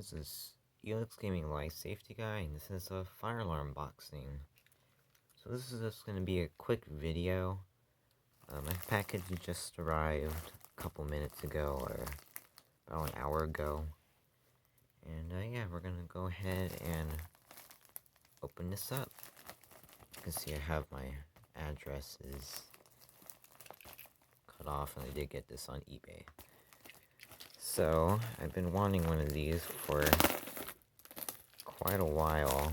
This is Elix Gaming Life Safety Guy, and this is a fire alarm boxing. So this is just going to be a quick video. My package just arrived a couple minutes ago, or about an hour ago. And yeah, we're going to go ahead and open this up. You can see I have my addresses cut off, and I did get this on eBay. So, I've been wanting one of these for quite a while.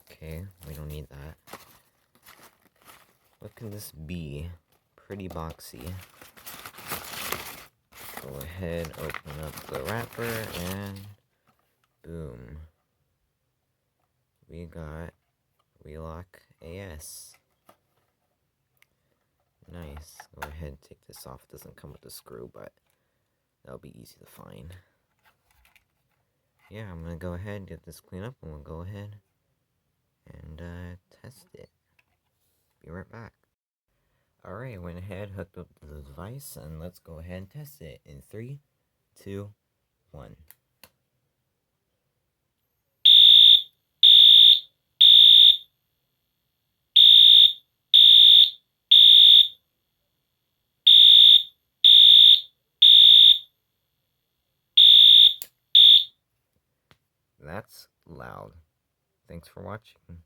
Okay, we don't need that. What can this be? Pretty boxy. Go ahead, open up the wrapper, and boom. We got Wheelock AS. Nice. Go ahead and take this off. It doesn't come with a screw, but that'll be easy to find. Yeah, I'm gonna go ahead and get this cleaned up, and we'll go ahead and test it. Be right back. Alright, I went ahead, hooked up the device, and let's go ahead and test it in 3, 2, 1. That's loud. Thanks for watching.